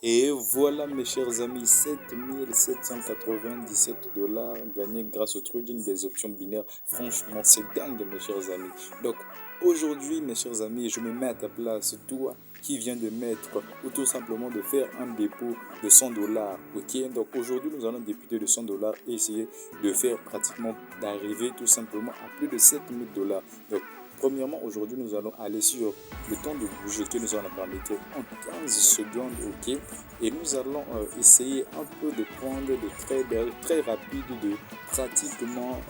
Et voilà mes chers amis, 7797 $ gagnés grâce au trading des options binaires. Franchement, c'est dingue mes chers amis. Donc aujourd'hui mes chers amis, je me mets à ta place, toi qui viens de mettre ou tout simplement de faire un dépôt de 100 $. Ok, donc aujourd'hui nous allons débuter de 100 $ et essayer de faire pratiquement d'arriver tout simplement à plus de 7000 $. Donc premièrement, aujourd'hui, nous allons aller sur le temps de bouger que nous allons paramétrer en 15 secondes, ok. Et nous allons essayer un peu de prendre des trades très rapides de pratiquement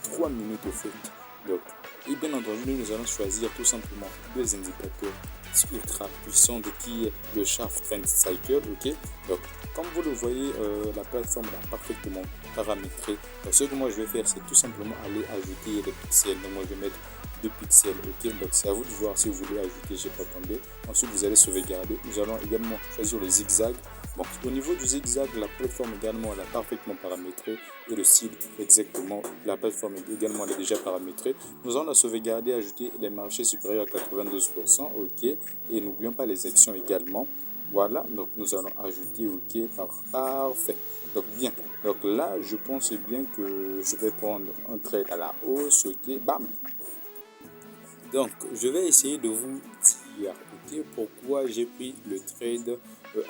3 minutes au fait. Donc, et bien entendu, nous allons choisir tout simplement deux indicateurs ultra puissants qui est le Sharp Trend Cycle, ok. Donc, comme vous le voyez, la plateforme est parfaitement paramétrée. Donc, ce que moi je vais faire, c'est tout simplement aller ajouter des pixels. Donc, moi je vais mettre 2 pixels, ok. Donc c'est à vous de voir si vous voulez ajouter, j'ai pas tombé. Ensuite vous allez sauvegarder. Nous allons également choisir le zigzag. Bon, au niveau du zigzag, la plateforme également elle est parfaitement paramétrée et le style exactement, la plateforme également elle est déjà paramétrée. Nous allons la sauvegarder, ajouter les marchés supérieurs à 92%, ok. Et n'oublions pas les actions également. Voilà, donc nous allons ajouter, ok, parfait. Donc bien, donc là je pense bien que je vais prendre un trade à la hausse, ok, bam. Donc, je vais essayer de vous dire pourquoi j'ai pris le trade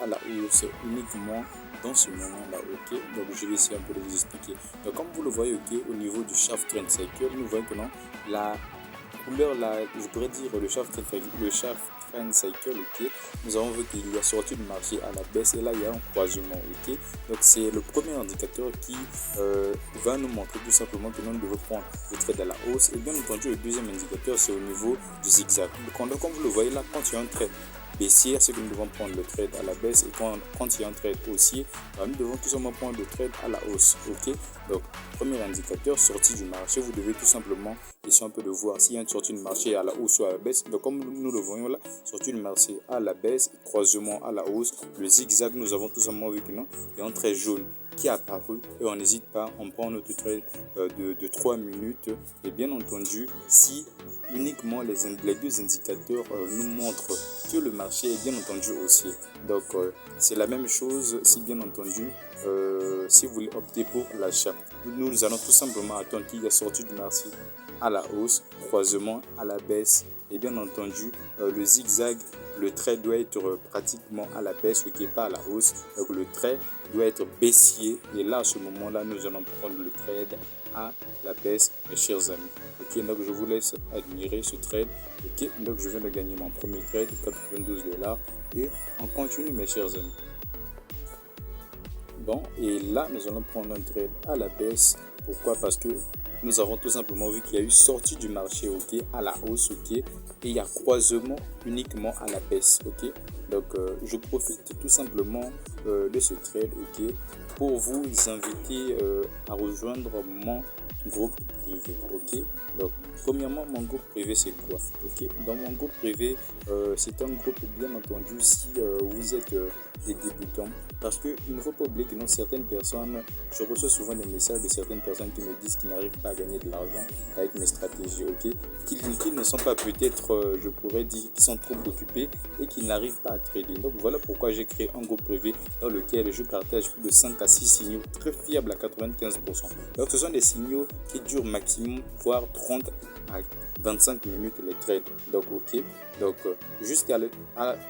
à la hausse uniquement dans ce moment-là. Ok, donc je vais essayer un peu de vous expliquer. Donc, comme vous le voyez, au niveau du Sharp Trend Cycle, nous voyons que non, la couleur, je pourrais dire le Sharp Trend Cycle, ok, nous avons vu qu'il y a sorti du marché à la baisse et là il y a un croisement, ok. Donc c'est le premier indicateur qui va nous montrer tout simplement que nous devons prendre le trade à la hausse. Et bien entendu, le deuxième indicateur c'est au niveau du zigzag. Donc comme vous le voyez là, quand il y a un trade baissière, c'est que nous devons prendre le trade à la baisse, et quand il y a un trade haussier, nous devons tout simplement prendre le trade à la hausse, ok. Donc premier indicateur, sortie du marché, vous devez tout simplement essayer un peu de voir s'il y a une sortie du marché à la hausse ou à la baisse. Donc comme nous le voyons là, sortie du marché à la baisse, croisement à la hausse, le zigzag, nous avons tout simplement vu que non, il y a un trait jaune qui est apparu et on n'hésite pas, on prend notre trade de 3 minutes. Et bien entendu, si uniquement les deux indicateurs nous montrent que le marché est bien entendu haussier. Donc c'est la même chose si bien entendu si vous voulez opter pour l'achat. Nous allons tout simplement attendre qu'il y ait sorti du marché à la hausse, croisement à la baisse et bien entendu le zigzag, le trait doit être pratiquement à la baisse, qui n'est pas à la hausse. Donc le trait doit être baissier et là à ce moment là nous allons prendre le trade à la baisse mes chers amis. Ok, donc je vous laisse admirer ce trade. Ok, donc je viens de gagner mon premier trade, 92 $, et on continue mes chers amis. Bon, et là nous allons prendre un trade à la baisse. Pourquoi? Parce que nous avons tout simplement vu qu'il y a eu sortie du marché, ok, à la hausse, ok, et il y a croisement uniquement à la baisse, ok. Donc je profite tout simplement de ce trade, ok, pour vous inviter à rejoindre mon groupe privé, ok. Donc premièrement, mon groupe privé c'est quoi? Ok, dans mon groupe privé c'est un groupe bien entendu si vous êtes des débutants, parce qu'il ne faut pas oublier que dans certaines personnes, je reçois souvent des messages de certaines personnes qui me disent qu'ils n'arrivent pas à gagner de l'argent avec mes stratégies, ok, qu'ils ne sont pas peut-être, je pourrais dire, qu'ils sont trop occupés et qu'ils n'arrivent pas à trader. Donc voilà pourquoi j'ai créé un groupe privé dans lequel je partage plus de 5 à 6 signaux très fiables à 95%. Donc ce sont des signaux qui durent maximum, voire 30 à 25 minutes les trades. Donc ok, donc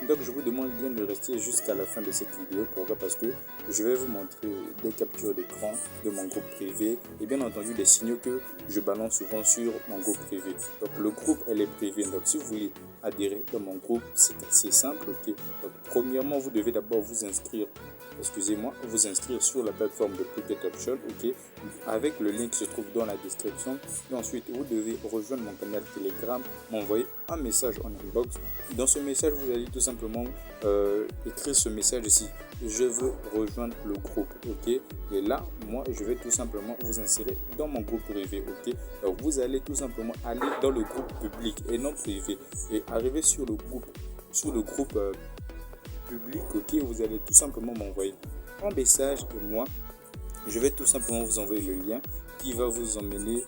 donc je vous demande bien de rester jusqu'à la fin de cette vidéo. Pourquoi? Parce que je vais vous montrer des captures d'écran de mon groupe privé et bien entendu des signaux que je balance souvent sur mon groupe privé. Donc le groupe elle est privé, donc si vous voulez adhérer à mon groupe, c'est assez simple, ok. Donc premièrement, vous devez d'abord vous inscrire sur la plateforme de Pocket Option, ok, avec le lien qui se trouve dans la description. Et ensuite, vous devez rejoindre mon canal Telegram, m'envoyer un message en inbox. Dans ce message, vous allez tout simplement écrire ce message ici: je veux rejoindre le groupe, ok. Et là, moi, je vais tout simplement vous insérer dans mon groupe privé, ok. Donc, vous allez tout simplement aller dans le groupe public et non privé, et arriver sur le groupe public, ok. Vous allez tout simplement m'envoyer un message et moi, je vais tout simplement vous envoyer le lien qui va vous emmener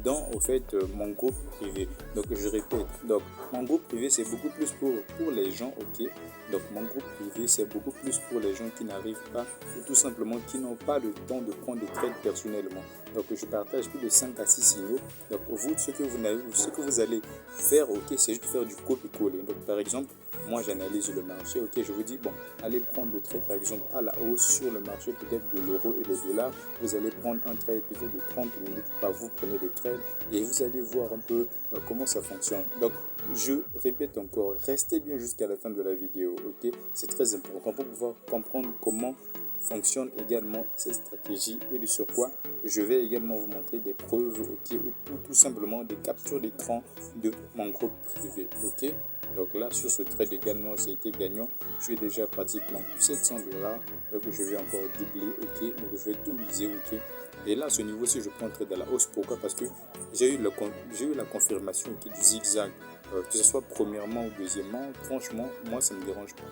dans au fait mon groupe privé. Donc je répète, donc mon groupe privé c'est beaucoup plus pour les gens, ok. Donc mon groupe privé c'est beaucoup plus pour les gens qui n'arrivent pas ou tout simplement qui n'ont pas le temps de prendre des trades personnellement. Donc je partage plus de 5 à 6 signaux. Donc vous, ce que vous allez faire, ok, c'est juste faire du copier-coller. Donc par exemple, moi j'analyse le marché, ok, je vous dis, bon, allez prendre le trade par exemple à la hausse sur le marché peut-être de l'euro et le dollar. Vous allez prendre un trade peut-être de 30 minutes, pas vous prenez le trade et vous allez voir un peu comment ça fonctionne. Donc je répète encore, restez bien jusqu'à la fin de la vidéo, ok, c'est très important pour pouvoir comprendre comment fonctionne également cette stratégie et de sur quoi je vais également vous montrer des preuves, ok, ou tout simplement des captures d'écran de mon groupe privé, ok. Donc là sur ce trade également ça a été gagnant, je suis déjà pratiquement 700 dollars, donc je vais encore doubler, ok, donc je vais tout miser, ok. Et là à ce niveau-ci je prends un trade à la hausse, pourquoi? Parce que j'ai eu la confirmation, okay, du zigzag, que ce soit premièrement ou deuxièmement, franchement moi ça me dérange pas.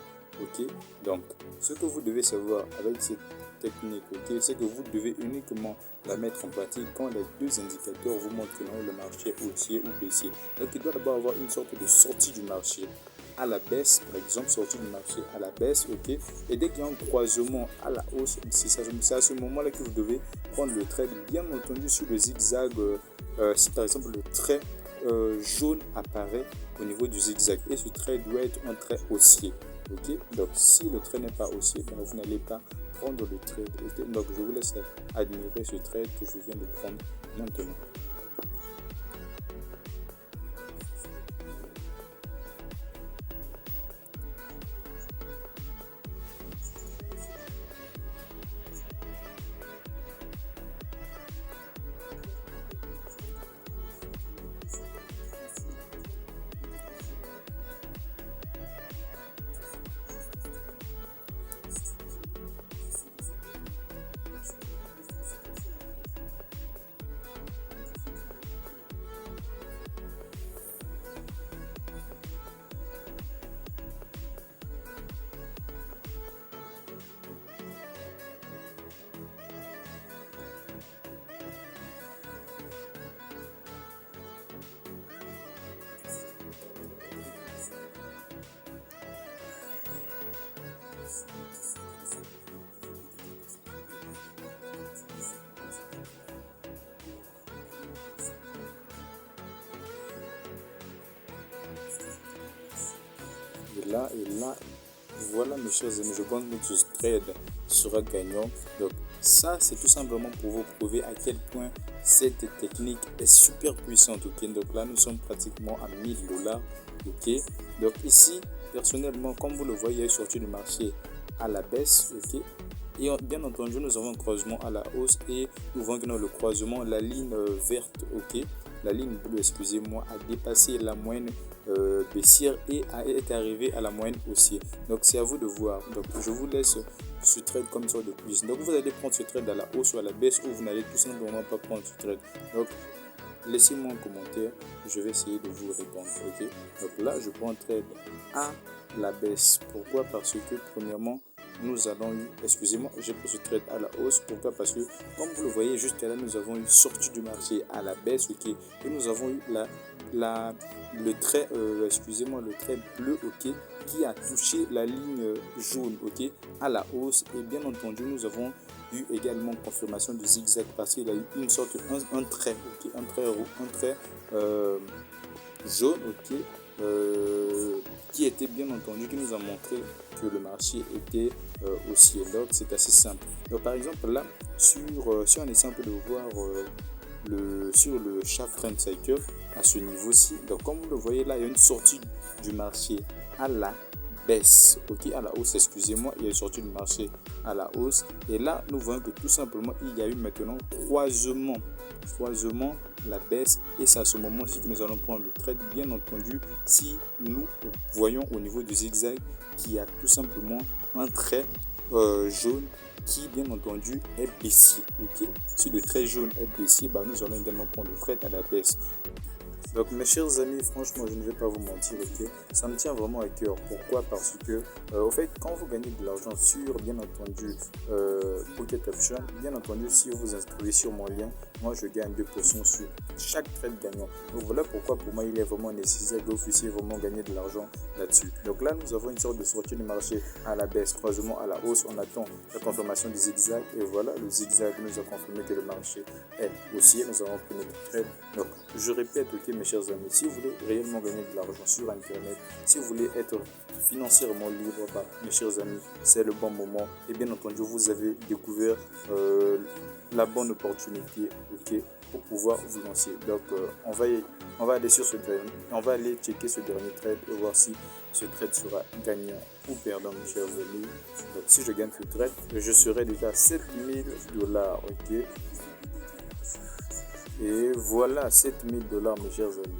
Ok, donc ce que vous devez savoir avec cette technique, ok, c'est que vous devez uniquement la mettre en pratique quand les deux indicateurs vous montrent que le marché est haussier ou baissier. Donc il doit d'abord avoir une sorte de sortie du marché à la baisse, par exemple, sortie du marché à la baisse, ok, et dès qu'il y a un croisement à la hausse, c'est à ce moment-là que vous devez prendre le trade, bien entendu sur le zigzag, si par exemple le trait jaune apparaît au niveau du zigzag, et ce trait doit être un trait haussier. Ok, donc si le trait n'est pas haussier, ben vous n'allez pas prendre le trade. Okay? Donc je vous laisse admirer ce trade que je viens de prendre maintenant. Et là, voilà mes chers amis, je pense que ce trade sera gagnant. Donc ça, c'est tout simplement pour vous prouver à quel point cette technique est super puissante. Ok, donc là, nous sommes pratiquement à 1000 dollars. Ok, donc ici, personnellement, comme vous le voyez, sorti du marché à la baisse. Ok, et bien entendu, nous avons un croisement à la hausse et nous voyons que dans le croisement, la ligne verte, ok, la ligne bleue, excusez-moi, a dépassé la moyenne baissière et est arrivé à la moyenne haussière. Donc c'est à vous de voir. Donc je vous laisse ce trade comme ça de plus. Donc vous allez prendre ce trade à la hausse ou à la baisse, ou vous n'allez tout simplement pas prendre ce trade. Donc laissez-moi un commentaire, je vais essayer de vous répondre. Ok, donc là je prends un trade à la baisse. Pourquoi? Parce que premièrement, nous avons eu, excusez-moi, j'ai pris ce trade à la hausse. Pourquoi? Parce que comme vous le voyez jusqu'à là, nous avons eu sortie du marché à la baisse, ok, et nous avons eu le trait, excusez-moi, le trait bleu, ok, qui a touché la ligne jaune, ok, à la hausse. Et bien entendu, nous avons eu également confirmation du zigzag parce qu'il a eu une sorte, un trait, ok, un trait jaune, ok, qui était bien entendu, qui nous a montré que le marché était haussier. Donc c'est assez simple. Donc par exemple là, si on essaie un peu de voir sur le chart trend cycle à ce niveau-ci, donc comme vous le voyez là, il y a une sortie du marché à la baisse, ok, à la hausse, excusez-moi, il y a une sortie du marché à la hausse, et là nous voyons que tout simplement il y a eu maintenant croisement, la baisse, et c'est à ce moment-ci que nous allons prendre le trade. Bien entendu, si nous voyons au niveau du zigzag qu'il y a tout simplement un trait jaune qui bien entendu est baissier, ok, si le trait jaune est baissier, bah, nous allons également prendre le trade à la baisse. Donc mes chers amis, franchement, je ne vais pas vous mentir, ok, ça me tient vraiment à cœur. Pourquoi? Parce que, au fait, quand vous gagnez de l'argent sur, bien entendu, Pocket Option, bien entendu, si vous vous inscrivez sur mon lien, moi je gagne 2% sur chaque trade gagnant. Donc voilà pourquoi pour moi il est vraiment nécessaire que vous puissiez vraiment gagner de l'argent là-dessus. Donc là, nous avons une sorte de sortie du marché à la baisse, croisement à la hausse. On attend la confirmation du zigzag et voilà, le zigzag nous a confirmé que le marché est haussier. Nous avons pris notre trade. Donc je répète, ok mes chers amis, si vous voulez réellement gagner de l'argent sur Internet, si vous voulez être financièrement libre, bah, mes chers amis, c'est le bon moment. Et bien entendu, vous avez découvert la bonne opportunité, ok, pour pouvoir vous lancer. Donc on va aller sur ce dernier, on va aller checker ce dernier trade et voir si ce trade sera gagnant ou perdant, mes chers amis. Donc si je gagne ce trade, je serai déjà à 7 000 $, ok. Et voilà, 7 000 $, mes chers amis.